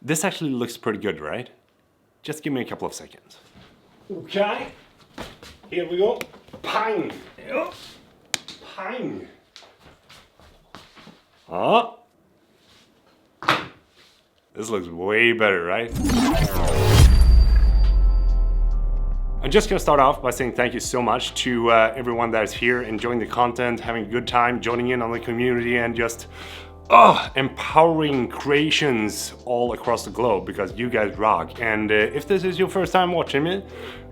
This actually looks pretty good, right? Just give me a couple of seconds. Okay, here we go. Pang! Pang! Ah! This looks way better, right? I'm just gonna start off by saying thank you so much to everyone that is here, enjoying the content, having a good time, joining in on the community, and just empowering creations all across the globe, because you guys rock. And if this is your first time watching me,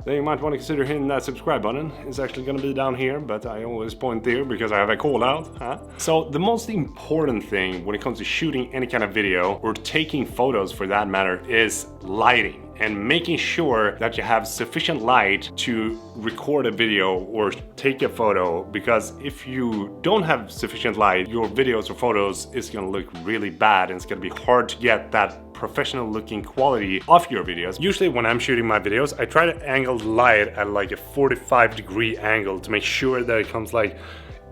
then you might want to consider hitting that subscribe button. It's actually going to be down here, but I always point there because I have a call out. So the most important thing when it comes to shooting any kind of video, or taking photos for that matter, is lighting. And making sure that you have sufficient light to record a video or take a photo, because if you don't have sufficient light, your videos or photos is gonna look really bad, and it's gonna be hard to get that professional looking quality of your videos. Usually when I'm shooting my videos, I try to angle the light at like a 45-degree angle to make sure that it comes like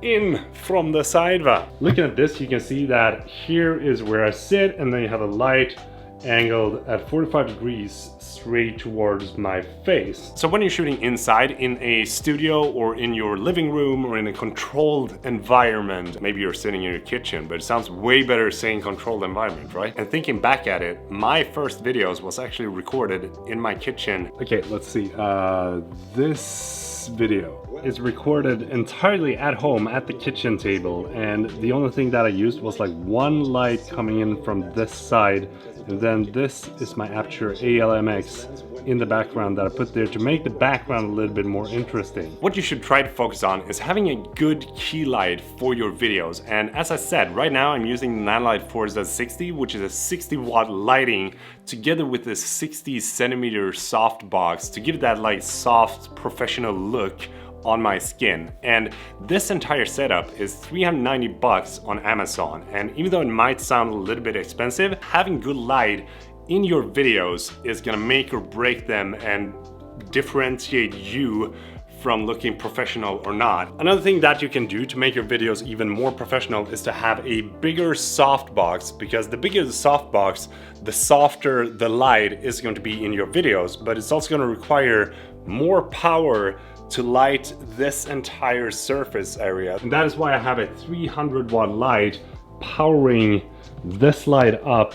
in from the side. Looking at this, you can see that here is where I sit, and then you have a light angled at 45 degrees straight towards my face. So when you're shooting inside in a studio, or in your living room, or in a controlled environment, maybe you're sitting in your kitchen, but it sounds way better saying controlled environment, right? And thinking back at it, my first videos was actually recorded in my kitchen. Okay, let's see. This video is recorded entirely at home at the kitchen table, and the only thing that I used was like one light coming in from this side, and then this is my Aputure ALMX in the background that I put there to make the background a little bit more interesting. What you should try to focus on is having a good key light for your videos. And as I said, right now I'm using the Nanlite Forza 60, which is a 60-watt lighting together with this 60cm softbox to give that like soft professional look on my skin. And this entire setup is $390 on Amazon. And even though it might sound a little bit expensive, having good light in your videos is gonna make or break them and differentiate you from looking professional or not. Another thing that you can do to make your videos even more professional is to have a bigger softbox, because the bigger the softbox, the softer the light is going to be in your videos, but it's also going to require more power to light this entire surface area. And that is why I have a 300-watt light powering this light up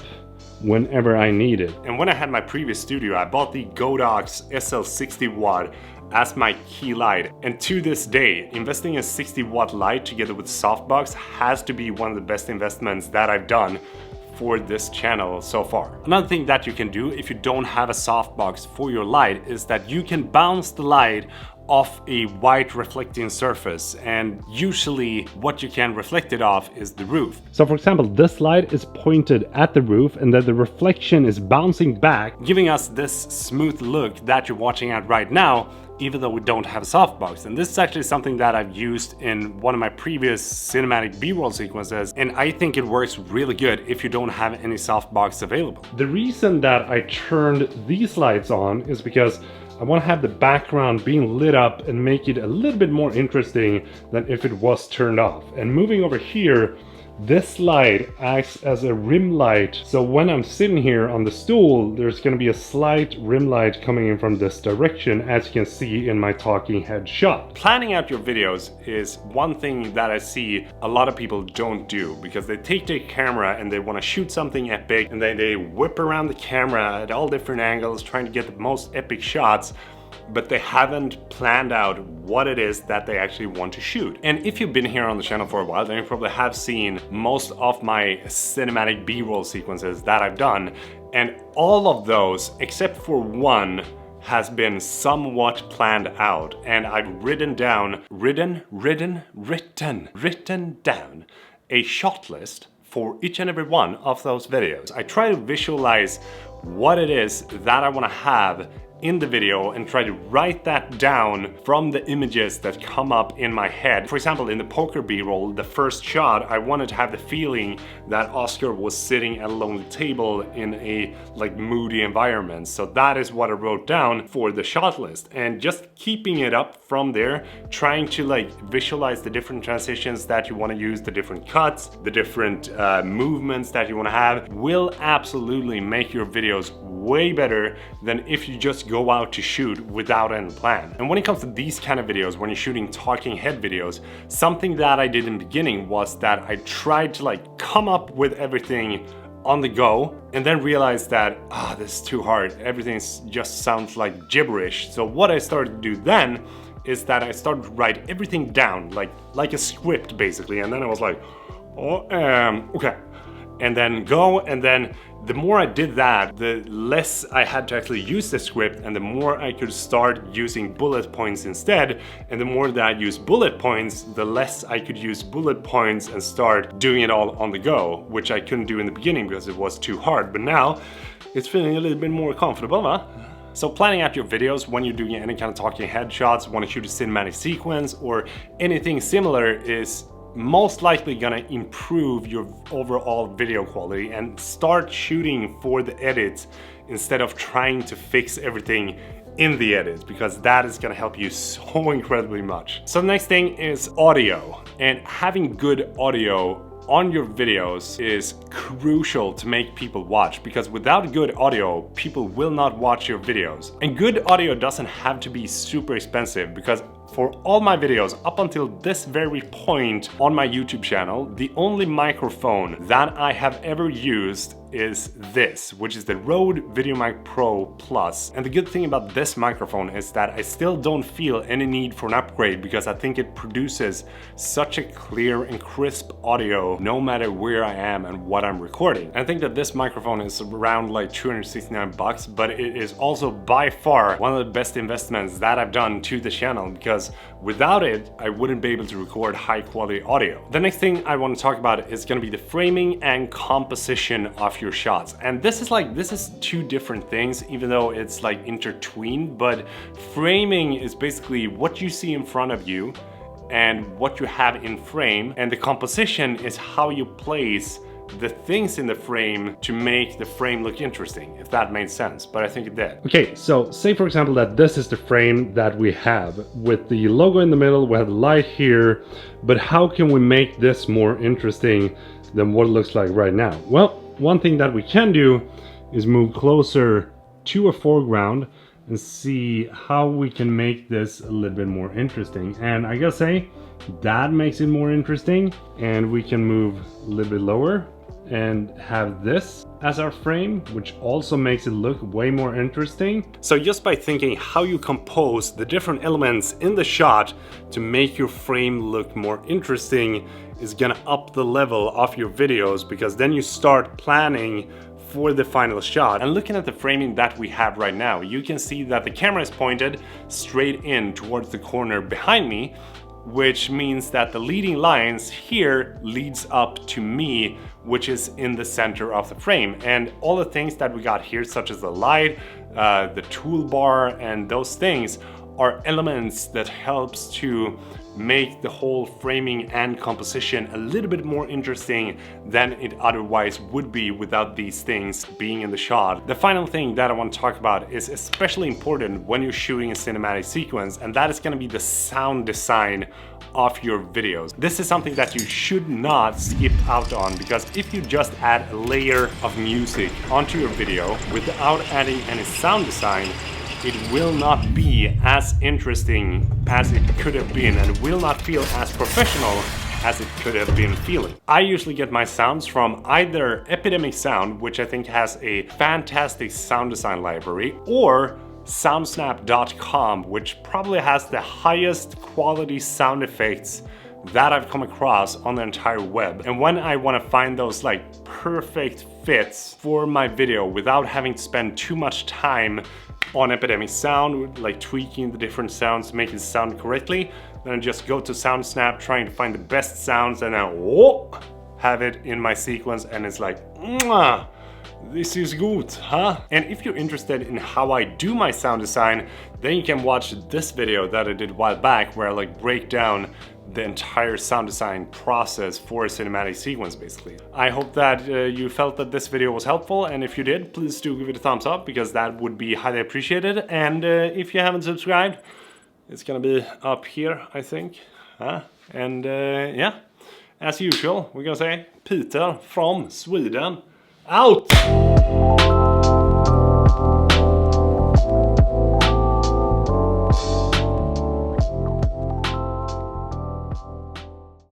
whenever I need it. And when I had my previous studio, I bought the Godox SL60 watt as my key light. And to this day, investing in a 60-watt light together with softbox has to be one of the best investments that I've done for this channel so far. Another thing that you can do if you don't have a softbox for your light is that you can bounce the light off a white reflecting surface, and usually what you can reflect it off is the roof. So for example, this light is pointed at the roof, and then the reflection is bouncing back, giving us this smooth look that you're watching at right now, even though we don't have a softbox. And this is actually something that I've used in one of my previous cinematic B-roll sequences, and I think it works really good if you don't have any softbox available. The reason that I turned these lights on is because I want to have the background being lit up and make it a little bit more interesting than if it was turned off. And moving over here, this light acts as a rim light. So when I'm sitting here on the stool, there's going to be a slight rim light coming in from this direction, as you can see in my talking head shot. Planning out your videos is one thing that I see a lot of people don't do, because they take their camera and they want to shoot something epic, and then they whip around the camera at all different angles trying to get the most epic shots, but they haven't planned out what it is that they actually want to shoot. And if you've been here on the channel for a while, then you probably have seen most of my cinematic B-roll sequences that I've done, and all of those, except for one, has been somewhat planned out, and I've written down a shot list for each and every one of those videos. I try to visualize what it is that I want to have in the video and try to write that down from the images that come up in my head. For example, in the poker B-roll, the first shot, I wanted to have the feeling that Oscar was sitting at a lonely table in a like moody environment. So that is what I wrote down for the shot list, and just keeping it up from there, trying to like visualize the different transitions that you want to use, the different cuts, the different movements that you want to have, will absolutely make your videos way better than if you just go out to shoot without any plan. And when it comes to these kind of videos, when you're shooting talking head videos, something that I did in the beginning was that I tried to like come up with everything on the go and then realized that this is too hard, everything just sounds like gibberish. So what I started to do then is that I started to write everything down like a script basically, and then I was like, okay, and then go, and then the more I did that, the less I had to actually use the script, and the more I could start using bullet points instead. And the more that I use bullet points, the less I could use bullet points and start doing it all on the go, which I couldn't do in the beginning because it was too hard. But now it's feeling a little bit more comfortable, huh? So planning out your videos when you're doing any kind of talking headshots, want to shoot a cinematic sequence or anything similar is most likely gonna improve your overall video quality, and start shooting for the edits instead of trying to fix everything in the edits, because that is gonna help you so incredibly much. So the next thing is audio, and having good audio on your videos is crucial to make people watch, because without good audio, people will not watch your videos. And good audio doesn't have to be super expensive, because for all my videos up until this very point on my YouTube channel, the only microphone that I have ever used is this, which is the Rode VideoMic Pro Plus. And the good thing about this microphone is that I still don't feel any need for an upgrade, because I think it produces such a clear and crisp audio no matter where I am and what I'm recording. And I think that this microphone is around like 269 bucks, but it is also by far one of the best investments that I've done to the channel, because without it, I wouldn't be able to record high quality audio. The next thing I want to talk about is going to be the framing and composition of your shots. And this is two different things, even though it's like intertwined, but framing is basically what you see in front of you and what you have in frame, and the composition is how you place the things in the frame to make the frame look interesting, if that made sense, but I think it did. Okay, so say for example that this is the frame that we have with the logo in the middle, we have the light here, but how can we make this more interesting than what it looks like right now? Well, one thing that we can do is move closer to a foreground and see how we can make this a little bit more interesting. And I gotta say, that makes it more interesting. And we can move a little bit lower and have this as our frame, which also makes it look way more interesting. So just by thinking how you compose the different elements in the shot to make your frame look more interesting is gonna up the level of your videos, because then you start planning for the final shot. And looking at the framing that we have right now, you can see that the camera is pointed straight in towards the corner behind me, which means that the leading lines here leads up to me, which is in the center of the frame. And all the things that we got here, such as the light, the toolbar, and those things are elements that helps to make the whole framing and composition a little bit more interesting than it otherwise would be without these things being in the shot. The final thing that I want to talk about is especially important when you're shooting a cinematic sequence, and that is going to be the sound design of your videos. This is something that you should not skip out on, because if you just add a layer of music onto your video without adding any sound design, it will not be as interesting as it could have been, and will not feel as professional as it could have been feeling. I usually get my sounds from either Epidemic Sound, which I think has a fantastic sound design library, or Soundsnap.com, which probably has the highest quality sound effects that I've come across on the entire web. And when I want to find those like perfect fits for my video without having to spend too much time on Epidemic Sound, like tweaking the different sounds to make it sound correctly, then I just go to SoundSnap trying to find the best sounds, and then have it in my sequence, and it's like, mwah! This is good, huh? And if you're interested in how I do my sound design, then you can watch this video that I did a while back where I like break down the entire sound design process for a cinematic sequence basically. I hope that you felt that this video was helpful, and if you did, please do give it a thumbs up because that would be highly appreciated. And if you haven't subscribed, it's gonna be up here, I think. And yeah, as usual, we're gonna say Peter from Sweden out!